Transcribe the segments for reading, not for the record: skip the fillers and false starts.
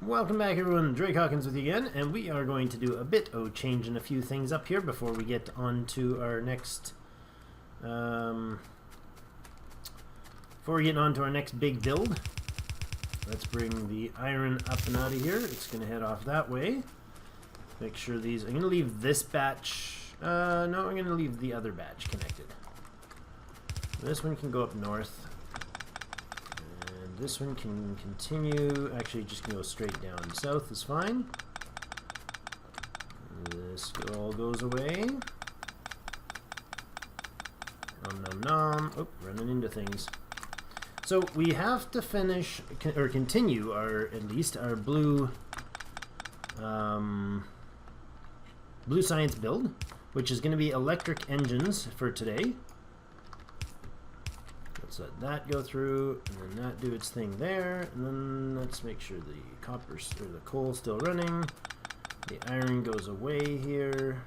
Welcome back everyone, Drake Hawkins with you again, and we are going to do a bit of changing a few things up here before we get on to our next big build. Let's bring the iron up and out of here. It's going to head off that way. Make sure these, I'm going to leave this batch, no, I'm going to leave the other batch connected. This one can go up north. This one can continue, actually just can go straight down south is fine. This all goes away. Nom nom nom. Oh, running into things. So we have to finish, or continue at least our blue science build, which is going to be electric engines for today. Let's let that go through, and then that do its thing there, and then let's make sure the copper or the coal's still running. The iron goes away here.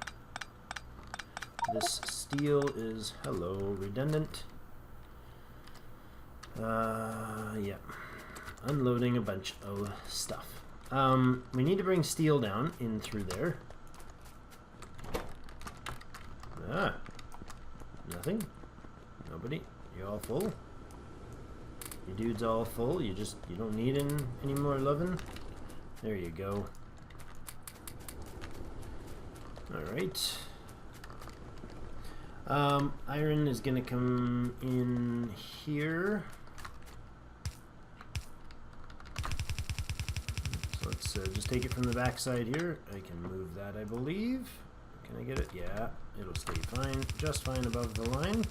This steel is redundant. Yeah, unloading a bunch of stuff. We need to bring steel down in through there. Nothing. Nobody. You all full? Your dude's all full. You don't need any more loving. There you go. All right. Iron is gonna come in here. So let's just take it from the back side here. I can move that, I believe. Can I get it? Yeah, it'll stay fine, just fine above the line.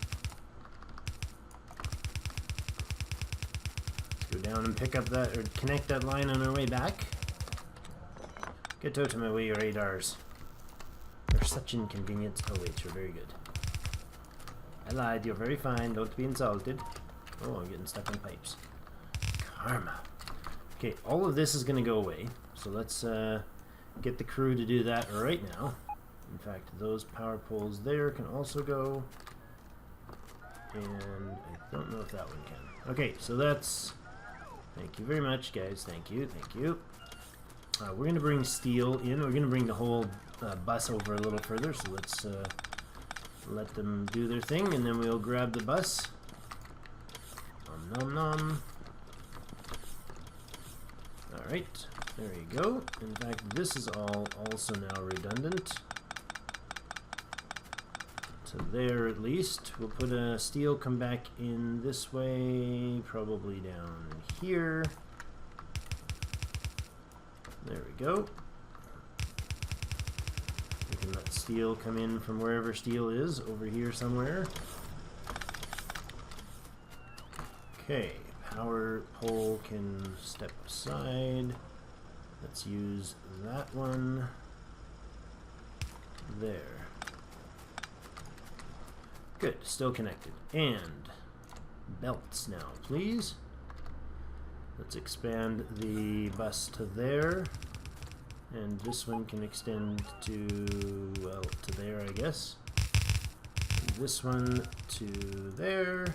Go down and pick up that, or connect that line on our way back. Get out of my way, your radars. They're such inconvenience. Oh wait, you're very good. I lied, you're very fine, don't be insulted. Oh, I'm getting stuck in pipes. Karma. Okay, all of this is going to go away. So let's get the crew to do that right now. In fact, those power poles there can also go. And I don't know if that one can. Okay, so that's... Thank you very much, guys. Thank you, thank you. We're going to bring steel in. We're going to bring the whole bus over a little further. So let's let them do their thing, and then we'll grab the bus. Nom nom nom. Alright, there you go. In fact, this is all also now redundant. So there at least. We'll put a steel come back in this way, probably down here. There we go. We can let steel come in from wherever steel is, over here somewhere. Okay, power pole can step aside. Let's use that one there. Good, still connected. And belts now, please. Let's expand the bus to there. And this one can extend to, well, to there, I guess. And this one to there.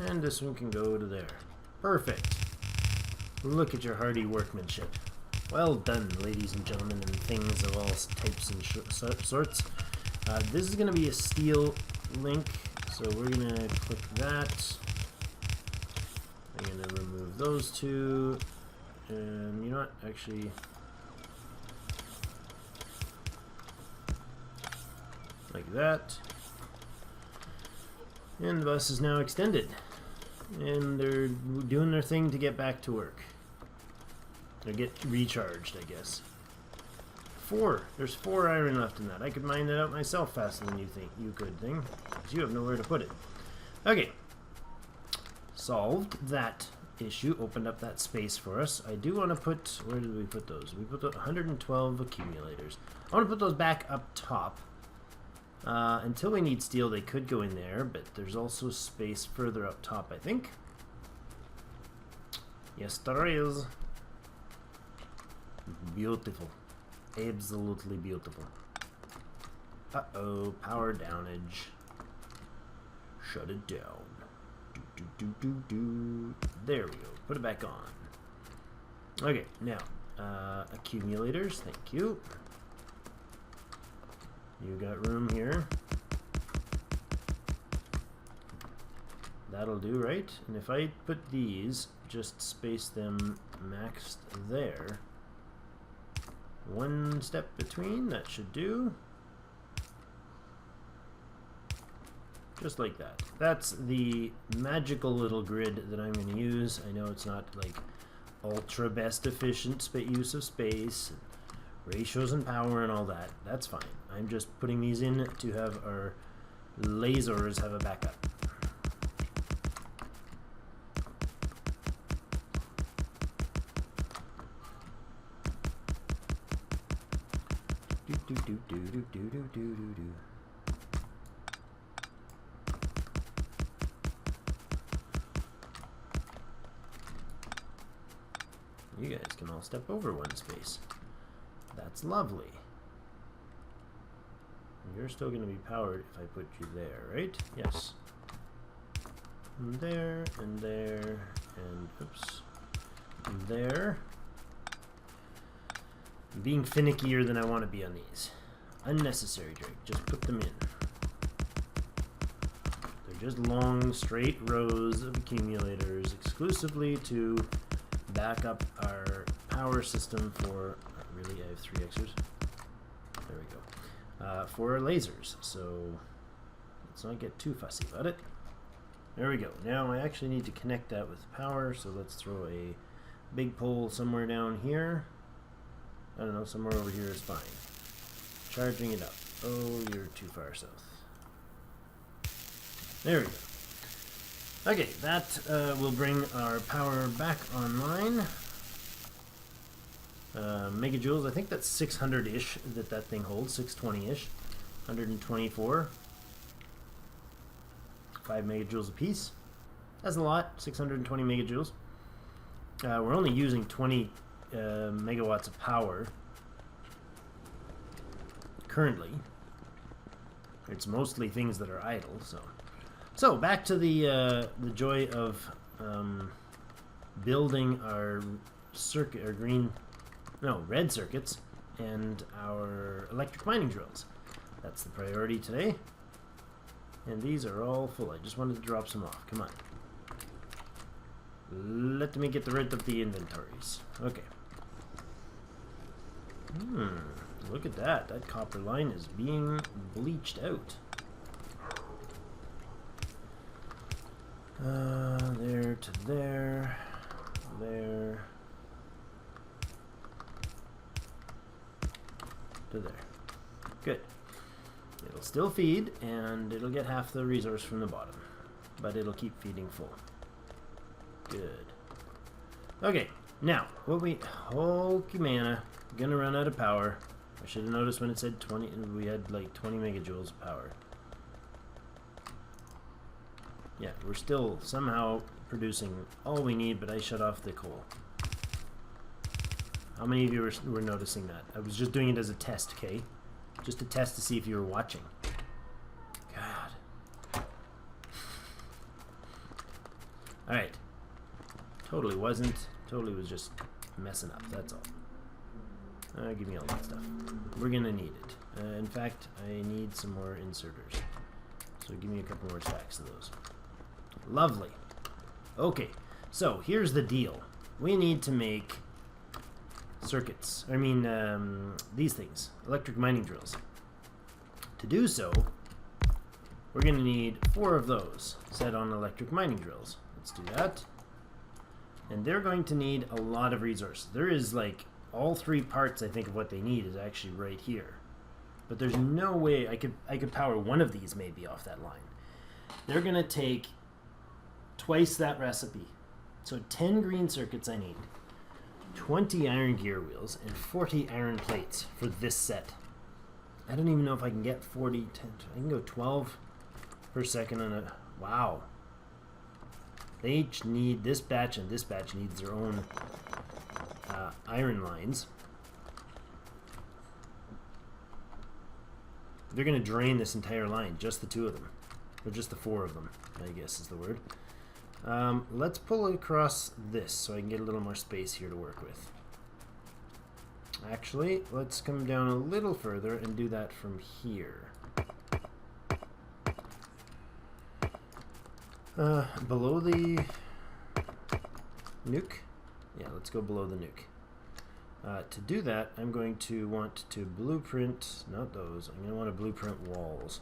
And this one can go to there. Perfect. Look at your hardy workmanship. Well done, ladies and gentlemen, and things of all types and sorts. This is going to be a steel link, so we're going to click that. I'm going to remove those two, and you know what, actually, like that. And the bus is now extended, and they're doing their thing to get back to work. Or get recharged, I guess. There's 4 iron left in that. I could mine that out myself faster than you think you could, because you have nowhere to put it. Okay. Solved that issue, opened up that space for us. I do want to put, where did we put those? We put 112 accumulators. I want to put those back up top. Until we need steel, they could go in there, but there's also space further up top, I think. Yes, there is. Beautiful. Absolutely beautiful. Uh-oh, power downage. Shut it down. There we go. Put it back on. Okay, now, accumulators, thank you. You got room here. That'll do, right? And if I put these, just space them maxed there. One step between, that should do. Just like that. That's the magical little grid that I'm going to use. I know it's not like ultra best efficient use of space, ratios and power and all that. That's fine. I'm just putting these in to have our lasers have a backup. You guys can all step over one space. That's lovely. You're still going to be powered if I put you there, right? Yes. And there, and there, and oops. And there. I'm being finickier than I want to be on these. Unnecessary, Drake. Just put them in. They're just long, straight rows of accumulators exclusively to back up our power system for... really, I have 3 Xers. There we go. For our lasers, so let's not get too fussy about it. There we go. Now I actually need to connect that with power, so let's throw a big pole somewhere down here. I don't know, somewhere over here is fine. Charging it up. Oh, you're too far south. There we go. Okay, that will bring our power back online. Megajoules, I think that's 600-ish that thing holds, 620-ish, 124, 5 megajoules a piece. That's a lot, 620 megajoules. We're only using 20 megawatts of power currently. It's mostly things that are idle, so back to the joy of building our circuit, or red circuits, and our electric mining drills. That's the priority today. And these are all full. I just wanted to drop some off. Come on. Let me get rid of the inventories. Okay. Look at that. That copper line is being bleached out. There to there. There. To there. Good. It'll still feed, and it'll get half the resource from the bottom, but it'll keep feeding full. Good. Okay, now, Holy mana, gonna run out of power. I should have noticed when it said 20, we had like 20 megajoules of power. Yeah, we're still somehow producing all we need, but I shut off the coal. How many of you were noticing that? I was just doing it as a test, okay? Just a test to see if you were watching. God. Alright. Totally wasn't. Totally was just messing up, that's all. Give me all that stuff. We're gonna need it. In fact, I need some more inserters. So give me a couple more stacks of those. Lovely. Okay, so here's the deal. We need to make circuits. I mean, these things. Electric mining drills. To do so, we're going to need 4 of those set on electric mining drills. Let's do that. And they're going to need a lot of resources. There is like all 3 parts, I think, of what they need is actually right here. But there's no way I could power one of these maybe off that line. They're going to take twice that recipe. So 10 green circuits I need. 20 iron gear wheels and 40 iron plates for this set. I don't even know if I can get 40, 10, I can go 12 per second on a, wow. They each need, this batch and this batch needs their own iron lines. They're going to drain this entire line, just the two of them. Or just the four of them, I guess is the word. Let's pull it across this so I can get a little more space here to work with. Actually, let's come down a little further and do that from here. Below the nuke? Yeah, let's go below the nuke. To do that, I'm going to want to blueprint, not those, I'm going to want to blueprint walls.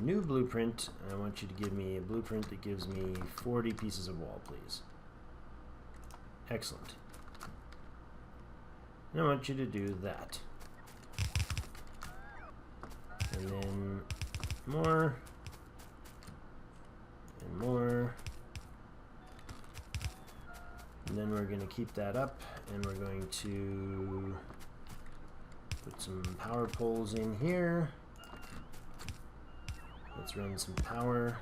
New blueprint, I want you to give me a blueprint that gives me 40 pieces of wall, please. Excellent. And I want you to do that. And then more, and more. And then we're going to keep that up, and we're going to put some power poles in here. Let's run some power.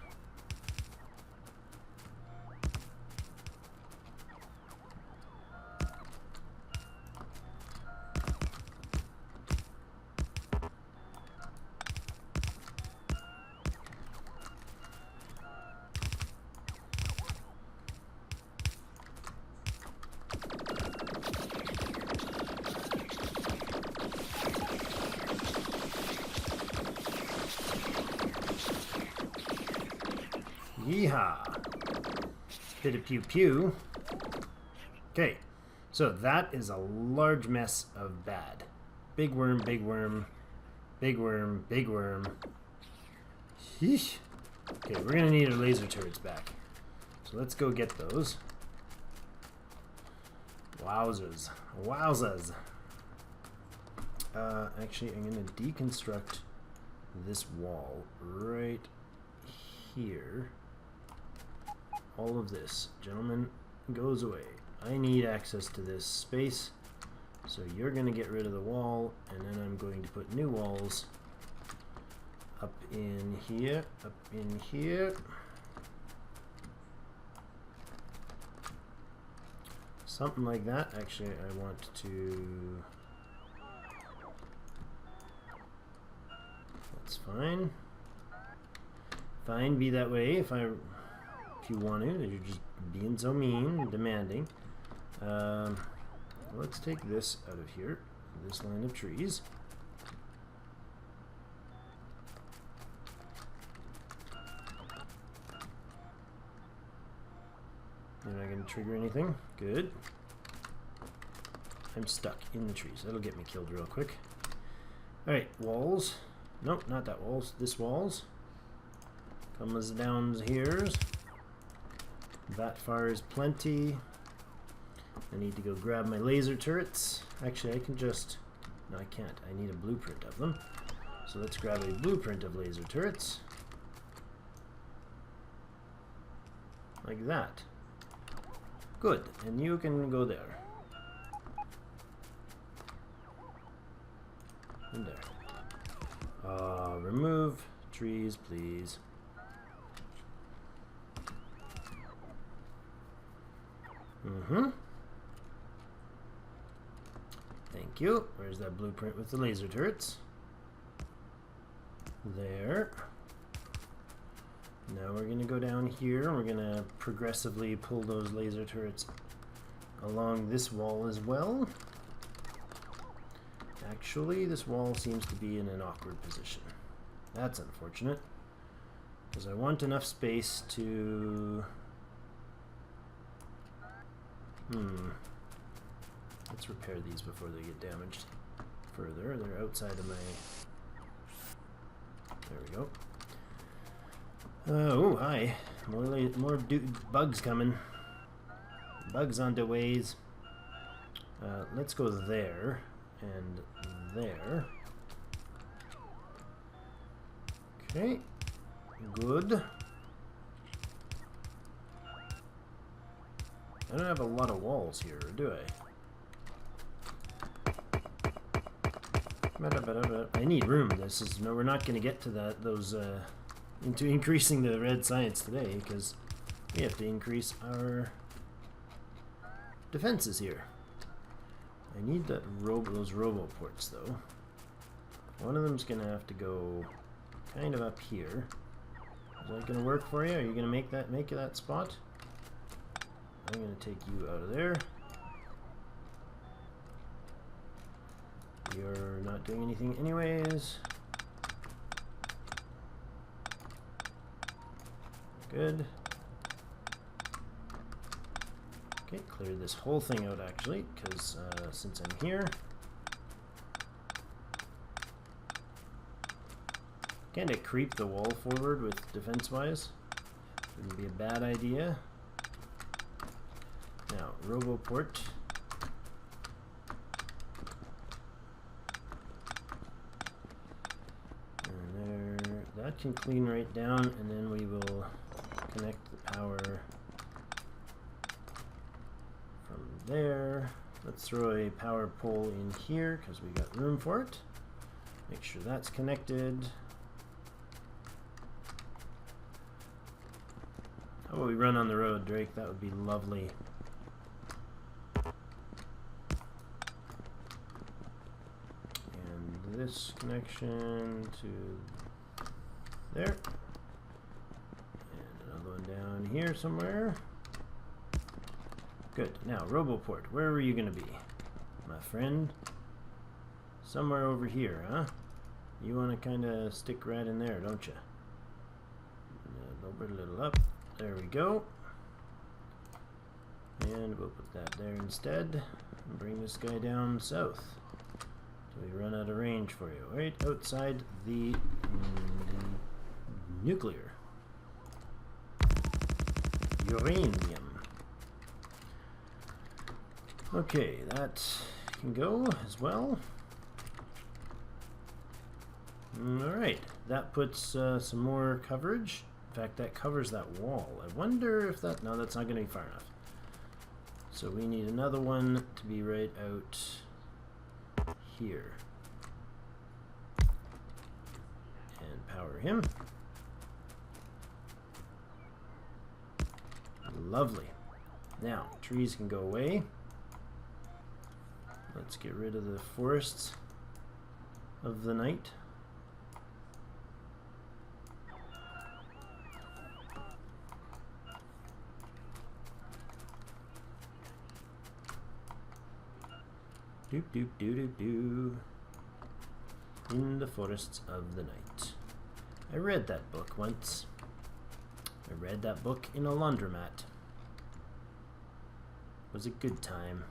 Yeehaw! Bit of pew pew. Okay, so that is a large mess of bad. Big worm, big worm, big worm, big worm. Sheesh. Okay, we're gonna need our laser turrets back. So let's go get those. Wowzers. Wowzers. Actually, I'm gonna deconstruct this wall right here. All of this, gentlemen, goes away. I need access to this space, so you're going to get rid of the wall, and then I'm going to put new walls up in here, up in here. Something like that. Actually, I want to... That's fine. Fine, be that way if you want to. You're just being so mean and demanding. Let's take this out of here, this line of trees. You're not going to trigger anything? Good. I'm stuck in the trees. That'll get me killed real quick. Alright, walls. Nope, not that walls. This walls. Comes down here. That far is plenty. I need to go grab my laser turrets. Actually, I can just... No, I can't. I need a blueprint of them. So let's grab a blueprint of laser turrets. Like that. Good. And you can go there. And there. Remove trees, please. Thank you. Where's that blueprint with the laser turrets? There. Now we're going to go down here. We're going to progressively pull those laser turrets along this wall as well. Actually, this wall seems to be in an awkward position. That's unfortunate, because I want enough space to... Let's repair these before they get damaged further. They're outside of my... There we go. Oh, hi. More bugs coming. Bugs on the ways. Let's go there and there. Okay. Good. I don't have a lot of walls here, do I? I need room. We're not going to get to into increasing the red science today, because we have to increase our defenses here. I need those robo ports though. One of them's going to have to go kind of up here. Is that going to work for you? Are you going to make that spot? I'm going to take you out of there. You're not doing anything anyways. Good. Okay, clear this whole thing out actually, because since I'm here, kind of creep the wall forward with defense-wise. Wouldn't be a bad idea. Now, RoboPort. And there, that can clean right down, and then we will connect the power from there. Let's throw a power pole in here because we got room for it. Make sure that's connected. How about we run on the road, Drake? That would be lovely. And this connection to there. And another one down here somewhere. Good. Now, RoboPort, where were you going to be, my friend? Somewhere over here, huh? You want to kind of stick right in there, don't you? Lower a little up. There we go. And we'll put that there instead. And bring this guy down south. So we run out of range for you. Right outside the nuclear. Uranium. Okay, that can go as well. Alright, that puts some more coverage. In fact, that covers that wall. I wonder if that... No, that's not going to be far enough. So we need another one to be right out here. And power him. Lovely. Now, trees can go away. Let's get rid of the forests of the night. Doop doop doo doo doo. In the forests of the night. I read that book once. I read that book in a laundromat. It was a good time.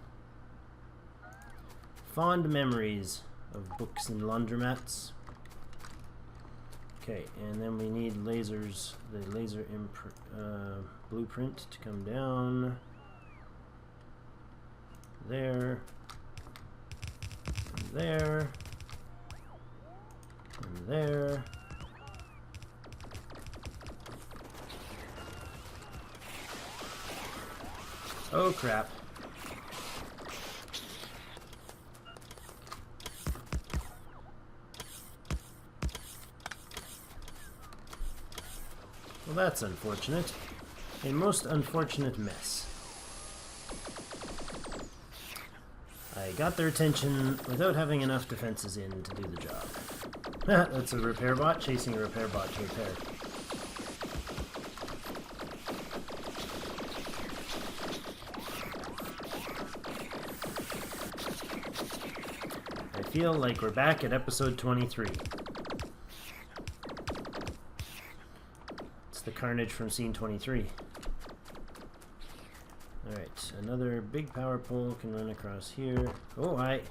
Fond memories of books in laundromats. Okay, and then we need lasers, the laser blueprint to come down. There. And there. And there. Oh crap. Well, that's unfortunate. A most unfortunate mess. I got their attention without having enough defenses in to do the job. That's a repair bot chasing a repair bot to repair. I feel like we're back at episode 23. The carnage from scene 23. Alright, another big power pole can run across here. Oh, hi.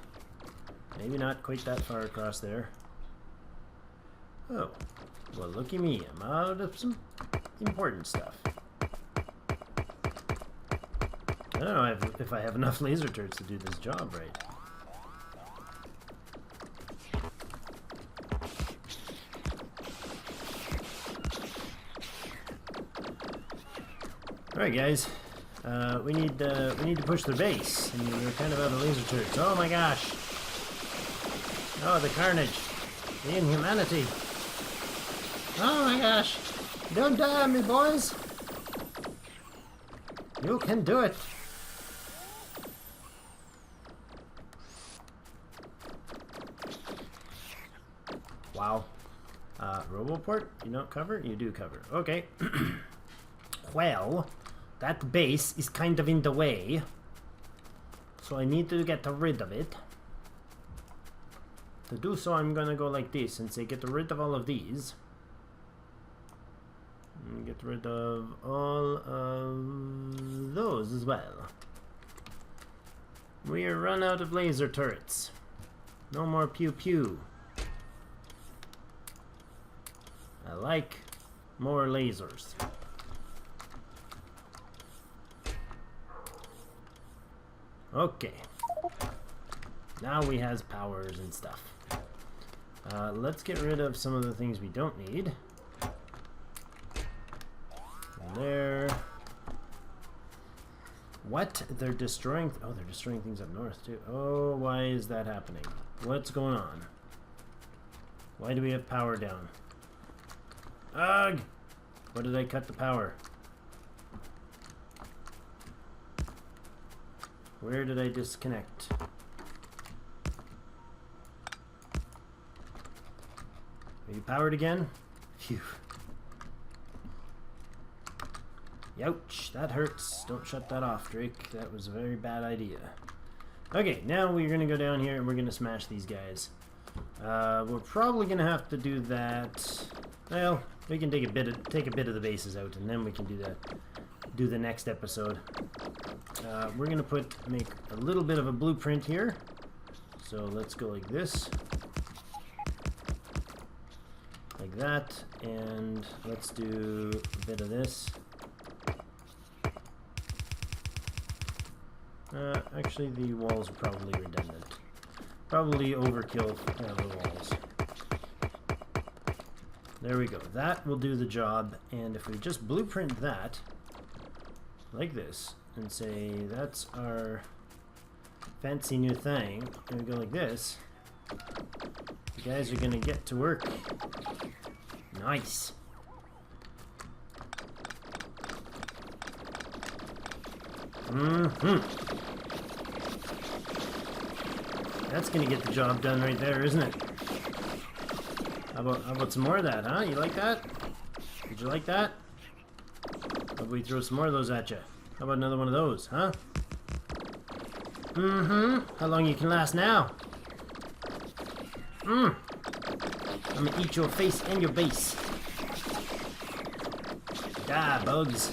Maybe not quite that far across there. Oh, well, looky me. I'm out of some important stuff. I don't know if I have enough laser turrets to do this job right. Alright guys, we need to push their base, and we're kind of out of laser turrets. Oh my gosh! Oh, the carnage. The inhumanity. Oh my gosh. Don't die on me, boys. You can do it. Wow. Roboport? You don't cover? You do cover. Okay. Well, that base is kind of in the way. So I need to get rid of it. To do so, I'm gonna go like this and say get rid of all of these. And get rid of all of those as well. We are run out of laser turrets. No more pew pew. I like more lasers. Okay. Now we has powers and stuff. Let's get rid of some of the things we don't need. And there. What? They're destroying... Oh, they're destroying things up north, too. Oh, why is that happening? What's going on? Why do we have power down? Ugh! Where did I cut the power? Where did I disconnect? Are you powered again? Phew. Youch, that hurts. Don't shut that off, Drake. That was a very bad idea. Okay, now we're gonna go down here and we're gonna smash these guys. We're probably gonna have to do that. Well, we can take a bit of the bases out, and then we can do the next episode. We're gonna make a little bit of a blueprint here. So let's go like this, like that, and let's do a bit of this. Actually, the walls are probably redundant. Probably overkill the walls. There we go. That will do the job. And if we just blueprint that, like this, and say that's our fancy new thing, and we go like this, you guys are gonna get to work. Nice. That's gonna get the job done right there, isn't it? How about some more of that, huh? You like that? Did you like that? How about we throw some more of those at you? How about another one of those, huh? How long you can last now? I'm gonna eat your face and your base. Die, bugs.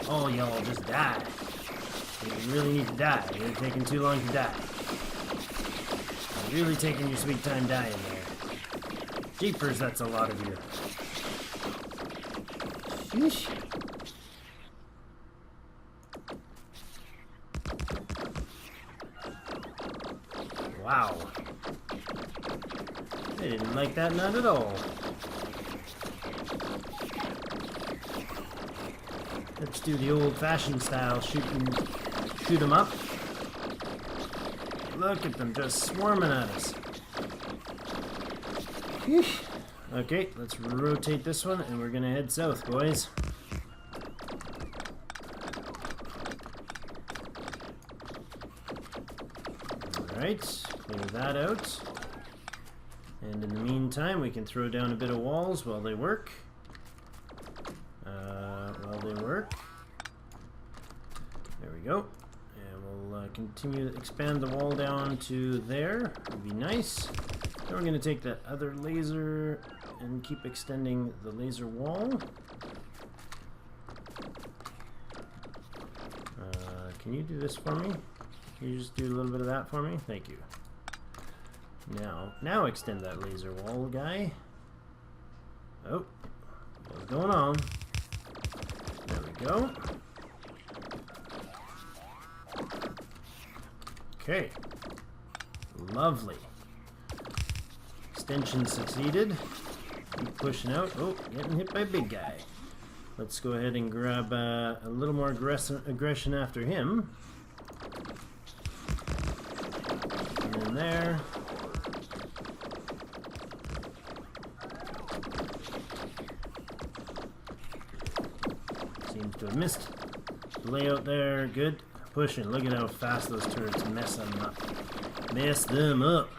Oh, y'all just die. You really need to die. You're taking too long to die. You're really taking your sweet time dying there. Jeepers, that's a lot of you. Sheesh. Wow. They didn't like that, not at all. Let's do the old-fashioned style, shoot them up. Look at them just swarming at us. Yeesh. Okay, let's rotate this one, and we're gonna head south, boys. Alright, clear that out. And in the meantime, we can throw down a bit of walls while they work. There we go. And we'll continue to expand the wall down to there. Would be nice. Then we're going to take that other laser and keep extending the laser wall. Can you do this for me? Can you just do a little bit of that for me? Thank you. Now extend that laser wall, guy. Oh, what's going on? There we go. Okay. Lovely. Extension succeeded. Keep pushing out. Oh, getting hit by a big guy. Let's go ahead and grab a little more aggression after him. And then there. Seems to have missed the layout there. Good. Pushing. Look at how fast those turrets mess them up. Mess them up.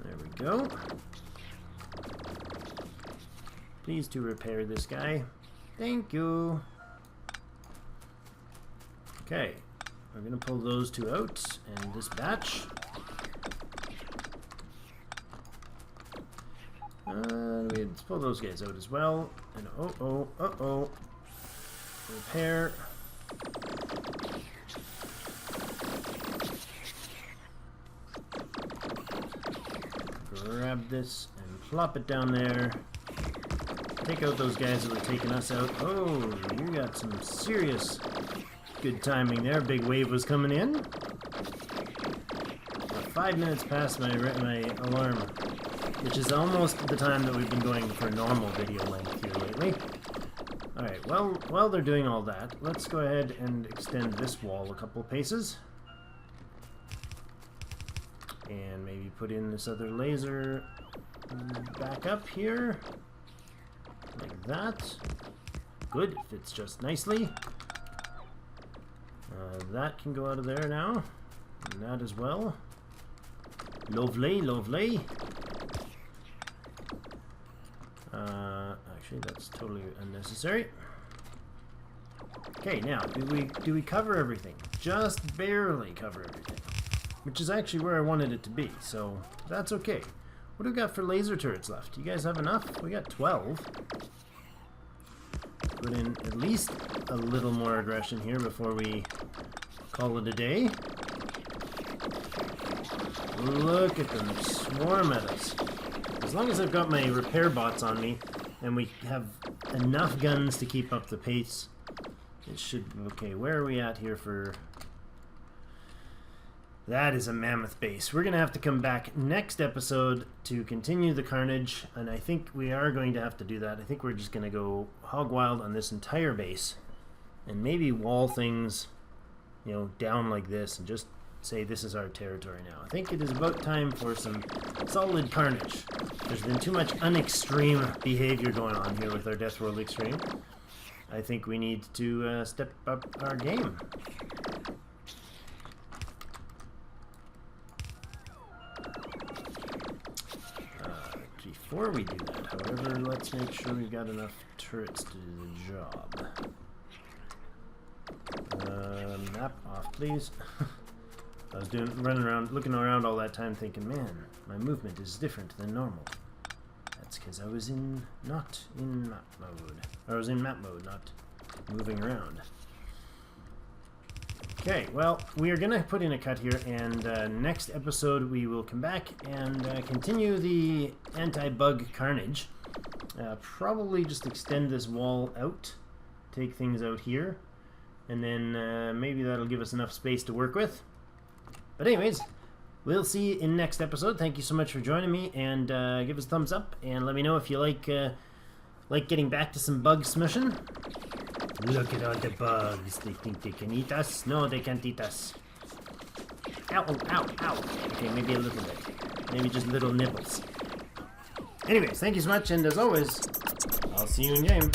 There we go. Please to repair this guy. Thank you. Okay. We're going to pull those two out and this batch. Let's pull those guys out as well. And uh-oh. Repair. Grab this and plop it down there. Take out those guys that were taking us out. Oh, you got some serious good timing there. Big wave was coming in. About 5 minutes past my alarm, which is almost the time that we've been going for normal video length here lately. Alright, well, while they're doing all that, let's go ahead and extend this wall a couple paces. And maybe put in this other laser back up here. Like that. Good, fits just nicely. That can go out of there now. And that as well. Lovely, lovely. Actually, that's totally unnecessary. Okay, now, do we cover everything? Just barely cover everything. Which is actually where I wanted it to be, so that's okay. What do we got for laser turrets left? You guys have enough? We got 12. Put in at least a little more aggression here before we call it a day. Look at them swarm at us. As long as I've got my repair bots on me and we have enough guns to keep up the pace, it should be okay. Where are we at here for... That is a mammoth base. We're going to have to come back next episode to continue the carnage, and I think we are going to have to do that. I think we're just going to go hog wild on this entire base and maybe wall things, you know, down like this and just say this is our territory now. I think it is about time for some solid carnage. There's been too much unextreme behavior going on here with our Death World Extreme. I think we need to step up our game. Before we do that, however, let's make sure we've got enough turrets to do the job. Map off, please. I was running around, looking around all that time thinking, man, my movement is different than normal. That's because I was not in map mode. I was in map mode, not moving around. Okay, well, we are going to put in a cut here, and next episode we will come back and continue the anti-bug carnage. Probably just extend this wall out, take things out here, and then maybe that'll give us enough space to work with. But anyways, we'll see you in next episode. Thank you so much for joining me, and give us a thumbs up, and let me know if you like getting back to some bug smushing. Look at all the bugs. They think they can eat us? No, they can't eat us. Ow, ow, ow. Okay, maybe a little bit. Maybe just little nibbles. Anyways, thank you so much, and as always, I'll see you in game.